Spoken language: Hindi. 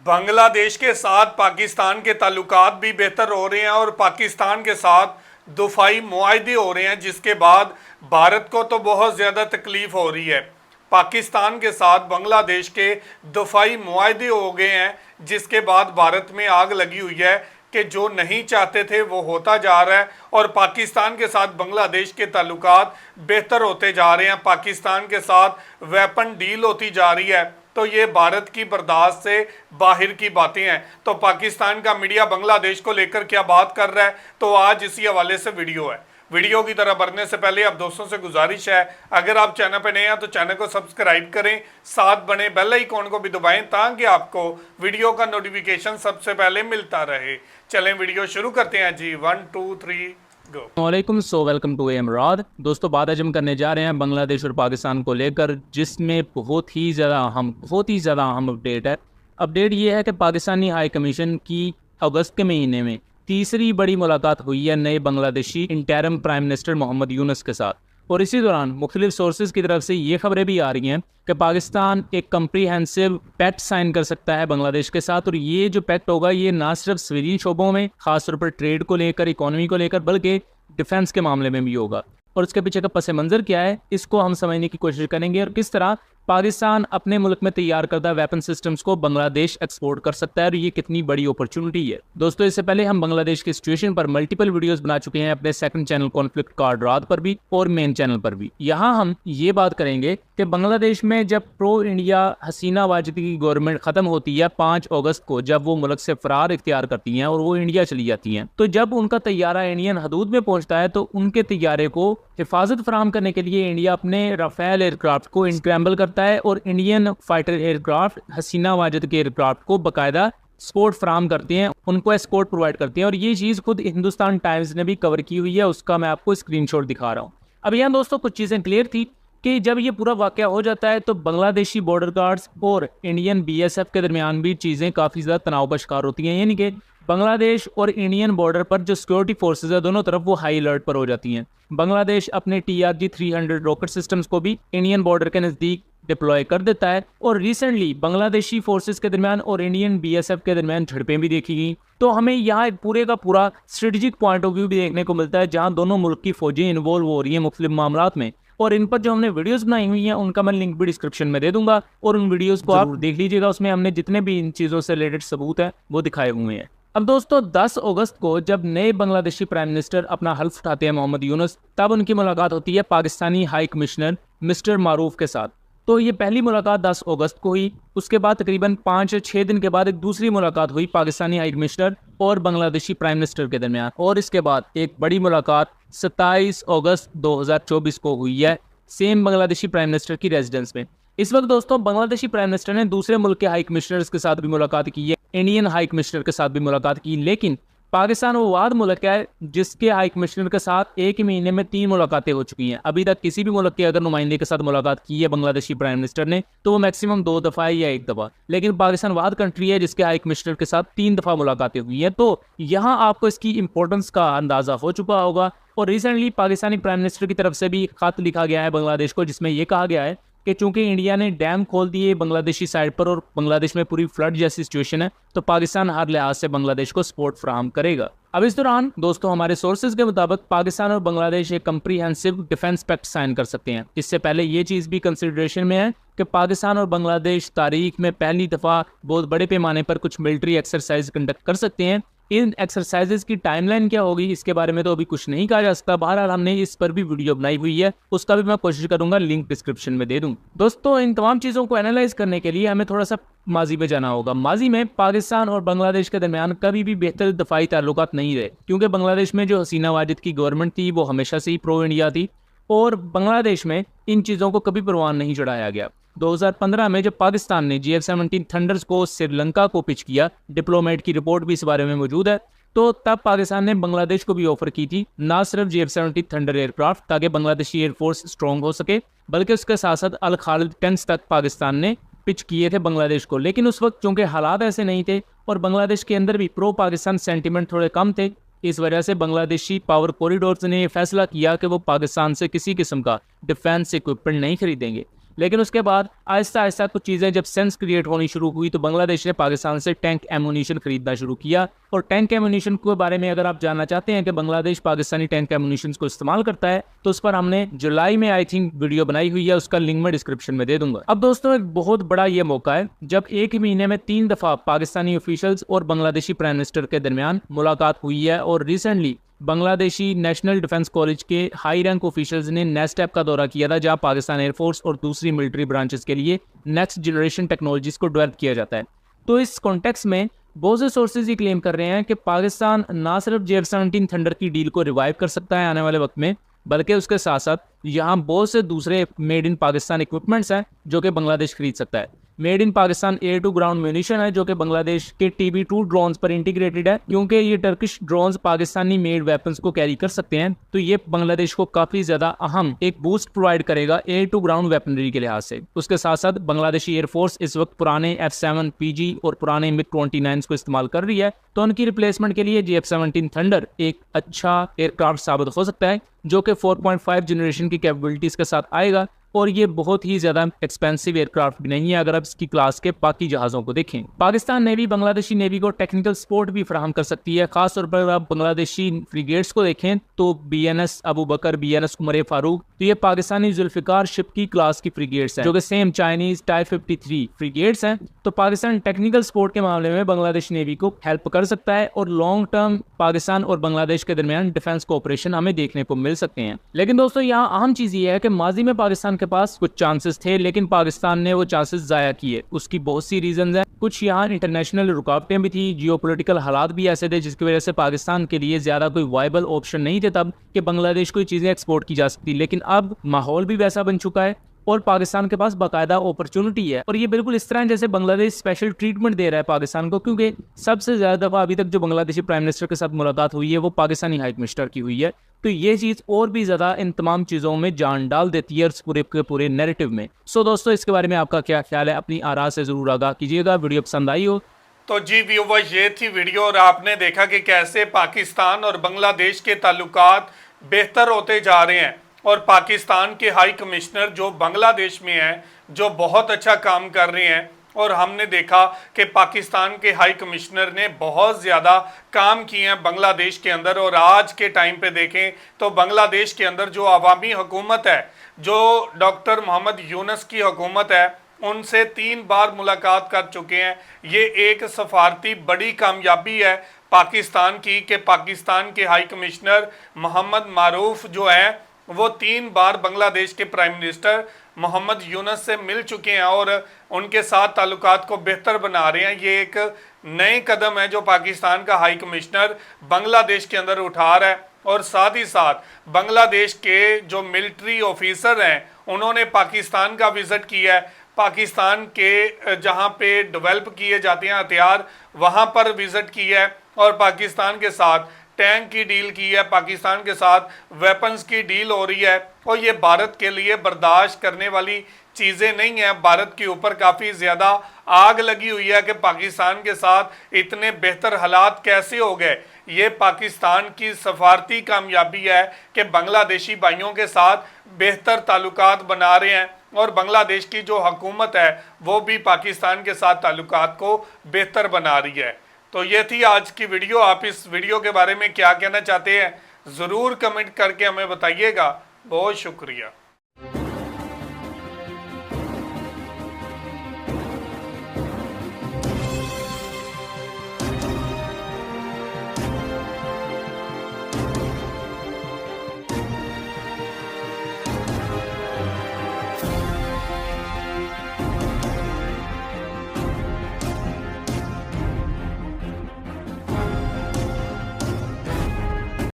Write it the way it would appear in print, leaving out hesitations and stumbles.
बांग्लादेश के साथ पाकिस्तान के ताल्लुकात भी बेहतर हो रहे हैं और पाकिस्तान के साथ दफाई मुआहदे हो रहे हैं, जिसके बाद भारत को तो बहुत ज़्यादा तकलीफ़ हो रही है। पाकिस्तान के साथ बांग्लादेश के दफाई मुआहदे हो गए हैं, जिसके बाद भारत में आग लगी हुई है कि जो नहीं चाहते थे वो होता जा रहा है और पाकिस्तान के साथ बांग्लादेश के ताल्लुकात बेहतर होते जा रहे हैं। पाकिस्तान के साथ वेपन डील होती जा रही है, तो ये भारत की बर्दाश्त से बाहर की बातें हैं। तो पाकिस्तान का मीडिया बांग्लादेश को लेकर क्या बात कर रहा है, तो आज इसी हवाले से वीडियो है। वीडियो की तरह बढ़ने से पहले आप दोस्तों से गुजारिश है, अगर आप चैनल पर नए हैं तो चैनल को सब्सक्राइब करें, साथ बने बेल आइकॉन को भी दबाएं ताकि आपको वीडियो का नोटिफिकेशन सबसे पहले मिलता रहे। चलें वीडियो शुरू करते हैं जी। 1 2 3 वालेकुम। वेलकम टू एमराद। दोस्तों, बात आज हम करने जा रहे हैं बांग्लादेश और पाकिस्तान को लेकर, जिसमें बहुत ही ज़्यादा अहम अपडेट है। अपडेट ये है कि पाकिस्तानी हाई कमीशन की अगस्त के महीने में तीसरी बड़ी मुलाकात हुई है नए Bangladeshi interim prime minister Mohammad Yunus के साथ। और इसी दौरान मुख्तलिफ सोर्सेज की तरफ से ये खबरें भी आ रही हैं कि पाकिस्तान एक कम्प्रीहेंसिव पैक्ट साइन कर सकता है बांग्लादेश के साथ। और ये जो पैक्ट होगा ये ना सिर्फ सिविलियन शोबों में, खासतौर पर ट्रेड को लेकर, इकोनॉमी को लेकर, बल्कि डिफेंस के मामले में भी होगा। और उसके पीछे का पस मंज़र क्या है, इसको हम समझने की कोशिश करेंगे और किस तरह पाकिस्तान अपने मुल्क में तैयार करदा वेपन सिस्टम्स को बांग्लादेश एक्सपोर्ट कर सकता है और ये कितनी बड़ी अपॉर्चुनिटी है। दोस्तों, इससे पहले हम बांग्लादेश की सिचुएशन पर मल्टीपल वीडियोस बना चुके हैं अपने सेकंड चैनल कॉन्फ्लिक्ट कार्ड रात पर भी और मेन चैनल पर भी। यहाँ हम ये बात करेंगे कि बांग्लादेश में जब प्रो इंडिया हसीना वाजदी की गवर्नमेंट खत्म होती है 5 अगस्त को, जब वो मुल्क से फरार इख्तियार करती हैं और वो इंडिया चली जाती हैं, तो जब उनका तैयारा इंडियन हदूद में पहुंचता है तो उनके तैयारे को हिफाजत फराहम करने के लिए इंडिया अपने राफेल एयरक्राफ्ट को स्क्रैम्बल करता है और इंडियन फाइटर एयरक्राफ्ट हसीना वाजद के एयरक्राफ्ट को बाकायदा स्पोर्ट फराहम करते हैं, उनको एस्कॉर्ट प्रोवाइड करते हैं। और ये चीज़ खुद हिंदुस्तान टाइम्स ने भी कवर की हुई है, उसका मैं आपको स्क्रीनशॉट दिखा रहा हूँ। अब यहाँ दोस्तों कुछ चीज़ें क्लियर थी कि जब ये पूरा वाक़या हो जाता है तो बांग्लादेशी बॉर्डर गार्ड्स और इंडियन BSF के दरमियान भी चीज़ें काफ़ी ज़्यादा तनाव का शिकार होती हैं। यानी कि बांग्लादेश और इंडियन बॉर्डर पर जो सिक्योरिटी फोर्सेज है दोनों तरफ वो हाई अलर्ट पर हो जाती हैं। बांग्लादेश अपने TRG 300 रॉकेट सिस्टम्स को भी इंडियन बॉर्डर के नज़दीक डिप्लॉय कर देता है। और रिसेंटली बांग्लादेशी फोर्सेस के दरमियान और इंडियन BSF के दरमियान झड़पें भी देखी गई। तो हमें यहाँ एक पूरे का पूरा स्ट्रेटेजिक पॉइंट ऑफ व्यू भी देखने को मिलता है, जहाँ दोनों मुल्क की फौजें इन्वॉल्व हो रही हैं मुख्तलिफ मामलात में। और इन पर जो हमने वीडियोस बनाई हुई हैं उनका मैं लिंक भी डिस्क्रिप्शन में दे दूंगा और उन वीडियोस को आप देख लीजिएगा। उसमें हमने जितने भी इन चीज़ों से रिलेटेड सबूत है वो दिखाए हुए हैं। अब दोस्तों, 10 अगस्त को जब नए बांग्लादेशी प्राइम मिनिस्टर अपना हल्फ उठाते हैं मोहम्मद यूनुस, तब उनकी मुलाकात होती है पाकिस्तानी हाई कमिश्नर मिस्टर मारूफ के साथ। तो ये पहली मुलाकात 10 अगस्त को हुई। उसके बाद तकरीबन 5-6 दिन के बाद एक दूसरी मुलाकात हुई पाकिस्तानी हाई कमिश्नर और बांग्लादेशी प्राइम मिनिस्टर के दरमियान। और इसके बाद एक बड़ी मुलाकात 27 अगस्त 2024 को हुई है सेम बांग्लादेशी प्राइम मिनिस्टर की रेजिडेंस में। इस वक्त दोस्तों बांग्लादेशी प्राइम मिनिस्टर ने दूसरे मुल्क के हाई कमिश्नर्स के साथ भी मुलाकात की है, इंडियन हाई कमिश्नर के साथ भी मुलाकात की। लेकिन पाकिस्तान वो वाद मुल्क है जिसके हाई कमिश्नर के साथ एक ही महीने में 3 मुलाकातें हो चुकी हैं। अभी तक किसी भी मुल्क के अगर नुमाइंदे के साथ मुलाकात की है बांग्लादेशी प्राइम मिनिस्टर ने तो वो मैक्सिमम 2 दफ़ा या 1 दफ़ा, लेकिन पाकिस्तान वाद कंट्री है जिसके हाई कमिश्नर के साथ 3 दफ़ा मुलाकातें हुई हैं। तो यहाँ आपको इसकी इंपॉर्टेंस का अंदाजा हो चुका होगा। और रिसेंटली पाकिस्तानी प्राइम मिनिस्टर की तरफ से भी खत लिखा गया है बांग्लादेश को, जिसमें यह कहा गया है कि चूंकि इंडिया ने डैम खोल दिए बांग्लादेशी साइड पर और बांग्लादेश में पूरी फ्लड जैसी सिचुएशन है, तो पाकिस्तान हर लिहाज से बांग्लादेश को सपोर्ट फराहम करेगा। अब इस दौरान दोस्तों हमारे सोर्सेज के मुताबिक पाकिस्तान और बांग्लादेश एक कम्प्रीहेंसिव डिफेंस पैक्ट साइन कर सकते हैं। इससे पहले ये चीज़ भी कंसिडरेशन में है कि पाकिस्तान और बांग्लादेश तारीख में पहली दफ़ा बहुत बड़े पैमाने पर कुछ मिलिट्री एक्सरसाइज कंडक्ट कर सकते हैं। इन एक्सरसाइजेज की टाइमलाइन क्या होगी इसके बारे में तो अभी कुछ नहीं कहा जा सकता। बहरहाल हमने इस पर भी वीडियो बनाई हुई है, उसका भी मैं कोशिश करूंगा लिंक डिस्क्रिप्शन में दे दूं। दोस्तों, इन तमाम चीज़ों को एनालाइज करने के लिए हमें थोड़ा सा माजी में जाना होगा। माजी में पाकिस्तान और बांग्लादेश के दरमियान कभी भी बेहतर दफाई ताल्लुकात नहीं रहे, क्योंकि बांग्लादेश में जो हसीना वाजिद की गवर्नमेंट थी वो हमेशा से ही प्रो इंडिया थी और बांग्लादेश में इन चीज़ों को कभी परवान नहीं चढ़ाया गया। 2015 में जब पाकिस्तान ने GF-17 थंडर्स को श्रीलंका को पिच किया, डिप्लोमेट की रिपोर्ट भी इस बारे में मौजूद है, तो तब पाकिस्तान ने बांग्लादेश को भी ऑफर की थी ना सिर्फ GF-17 थंडर एयरक्राफ्ट ताकि बांग्लादेशी एयरफोर्स स्ट्रॉन्ग हो सके, बल्कि उसके साथ साथ अल खालिद टैंक्स तक पाकिस्तान ने पिच किए थे बांग्लादेश को। लेकिन उस वक्त चूंकि हालात ऐसे नहीं थे और बांग्लादेश के अंदर भी प्रो पाकिस्तान सेंटीमेंट थोड़े कम थे, इस वजह से बांग्लादेशी पावर कॉरिडोर्स ने यह फैसला किया कि वो पाकिस्तान से किसी किस्म का डिफेंस इक्विपमेंट नहीं खरीदेंगे। लेकिन उसके बाद आहिस्ता आहिस्ता कुछ चीज़ें जब सेंस क्रिएट होनी शुरू हुई तो बांग्लादेश ने पाकिस्तान से टैंक एमुनीशन खरीदना शुरू किया। और टैंक एमुनीशन के बारे में अगर आप जानना चाहते हैं कि बांग्लादेश पाकिस्तानी टैंक एमुनीशन को इस्तेमाल करता है तो उस पर हमने जुलाई में आई थिंक वीडियो बनाई हुई है, उसका लिंक मैं डिस्क्रिप्शन में दे दूंगा। अब दोस्तों एक बहुत बड़ा ये मौका है जब एक ही महीने में 3 दफा पाकिस्तानी ऑफिशियल्स और बांग्लादेशी प्राइम मिनिस्टर के दरमियान मुलाकात हुई है। और recently Bangladeshi national defence college के हाई रैंक ऑफिशियल्स ने नेस्टैप का दौरा किया था, जहां पाकिस्तान एयरफोर्स और दूसरी मिलिट्री ब्रांचेस के लिए नेक्स्ट जनरेशन टेक्नोलॉजीज को डेवलप किया जाता है। तो इस कॉन्टेक्स्ट में बहुत से सोर्सेज ये क्लेम कर रहे हैं कि पाकिस्तान ना सिर्फ JF-17 थंडर की डील को रिवाइव कर सकता है आने वाले वक्त में, बल्कि उसके साथ साथ यहाँ बहुत से दूसरे मेड इन पाकिस्तान इक्विपमेंट्स हैं जो कि बांग्लादेश खरीद सकता है। Made in Pakistan air to ground munition है जो कि बांग्लादेश के TB2 ड्रोन्स पर इंटीग्रेटेड है, क्योंकि ये Turkish drones Pakistani made weapons को कैरी कर सकते हैं। तो ये बांग्लादेश को काफी ज्यादा अहम एक बूस्ट प्रोवाइड करेगा एयर टू ग्राउंड वेपनरी के लिहाज से। उसके साथ साथ बांग्लादेशी एयरफोर्स इस वक्त पुराने F7 PG और पुराने MiG-29 को इस्तेमाल कर रही है, तो उनकी रिप्लेसमेंट के लिए JF-17 थंडर एक अच्छा एयरक्राफ्ट साबित हो सकता है जो कि 4.5 जनरेशन की कैपेबिलिटीज के साथ आएगा। और ये बहुत ही ज्यादा एक्सपेंसिव एयरक्राफ्ट भी नहीं है अगर आप इसकी क्लास के बाकी जहाजों को देखें। पाकिस्तान नेवी बांग्लादेशी नेवी को टेक्निकल सपोर्ट भी फराहम कर सकती है। खासतौर पर आप बांग्लादेशी फ्रिगेट्स को देखें तो BNS अबू बकर, BNS उमर फारूक, तो ये पाकिस्तानी जुल्फिकार शिप की क्लास की फ्रिगेट्स हैं जो कि सेम चाइनीज टाइप 53 फ्रिगेट्स हैं। तो पाकिस्तान टेक्निकल सपोर्ट के मामले में बांग्लादेश नेवी को हेल्प कर सकता है और लॉन्ग टर्म पाकिस्तान और बांग्लादेश के दरमियान डिफेंस कोऑपरेशन हमें देखने को मिल सकते हैं। लेकिन दोस्तों यहाँ अहम चीज ये है कि माजी में पाकिस्तान के पास कुछ चांसेस थे लेकिन पाकिस्तान ने वो चांसेस जाया किए। उसकी बहुत सी रीजंस हैं। कुछ यहाँ इंटरनेशनल रुकावटें भी थी, जियोपॉलिटिकल हालात भी ऐसे थे जिसकी वजह से पाकिस्तान के लिए ज्यादा कोई वायबल ऑप्शन नहीं थे तब कि बांग्लादेश को ये चीजें एक्सपोर्ट की जा सकती। लेकिन अब माहौल भी वैसा बन चुका है और पाकिस्तान के पास बाकायदा अपॉर्चुनिटी है। और ये बिल्कुल इस तरह जैसे बांग्लादेश स्पेशल ट्रीटमेंट दे रहा है पाकिस्तान को, क्योंकि सबसे ज्यादा दफा अभी तक जो बांग्लादेशी प्राइम मिनिस्टर के साथ मुलाकात हुई है वो पाकिस्तानी हाई कमिश्नर की हुई है। तो ये चीज और भी ज्यादा इन तमाम चीजों में जान डाल देती है पूरे के पूरे नैरेटिव में। सो दोस्तों इसके बारे में आपका क्या ख्याल है, अपनी आरा से जरूर आगाह कीजिएगा। वीडियो पसंद आई हो तो जी व्यूअर, ये थी वीडियो और आपने देखा कि कैसे पाकिस्तान और बांग्लादेश के ताल्लुकात बेहतर होते जा रहे हैं और पाकिस्तान के हाई कमिश्नर जो बांग्लादेश में हैं जो बहुत अच्छा काम कर रहे हैं। और हमने देखा कि पाकिस्तान के हाई कमिश्नर ने बहुत ज़्यादा काम किए हैं बांग्लादेश के अंदर। और आज के टाइम पे देखें तो बांग्लादेश के अंदर जो अवामी हुकूमत है, जो डॉक्टर मोहम्मद यूनुस की हुकूमत है, उनसे 3 बार मुलाकात कर चुके हैं। ये एक सफारती बड़ी कामयाबी है पाकिस्तान की कि पाकिस्तान के हाई कमिश्नर मोहम्मद मारूफ जो हैं वो 3 बार बांग्लादेश के प्राइम मिनिस्टर मोहम्मद यूनुस से मिल चुके हैं और उनके साथ ताल्लुकात को बेहतर बना रहे हैं। ये एक नए कदम है जो पाकिस्तान का हाई कमिश्नर बांग्लादेश के अंदर उठा रहा है। और साथ ही साथ बांग्लादेश के जो मिलिट्री ऑफिसर हैं उन्होंने पाकिस्तान का विज़िट किया है। पाकिस्तान के जहां पे डेवलप किए जाते हैं हथियार वहां पर विज़िट किया है और पाकिस्तान के साथ टैंक की डील की है, पाकिस्तान के साथ वेपन्स की डील हो रही है। और ये भारत के लिए बर्दाश्त करने वाली चीज़ें नहीं हैं। भारत के ऊपर काफ़ी ज़्यादा आग लगी हुई है कि पाकिस्तान के साथ इतने बेहतर हालात कैसे हो गए। ये पाकिस्तान की सफारती कामयाबी है कि बांग्लादेशी भाइयों के साथ बेहतर ताल्लुकात बना रहे हैं और बांग्लादेश की जो हुकूमत है वो भी पाकिस्तान के साथ ताल्लुकात को बेहतर बना रही है। तो ये थी आज की वीडियो। आप इस वीडियो के बारे में क्या कहना चाहते हैं ज़रूर कमेंट करके हमें बताइएगा। बहुत शुक्रिया।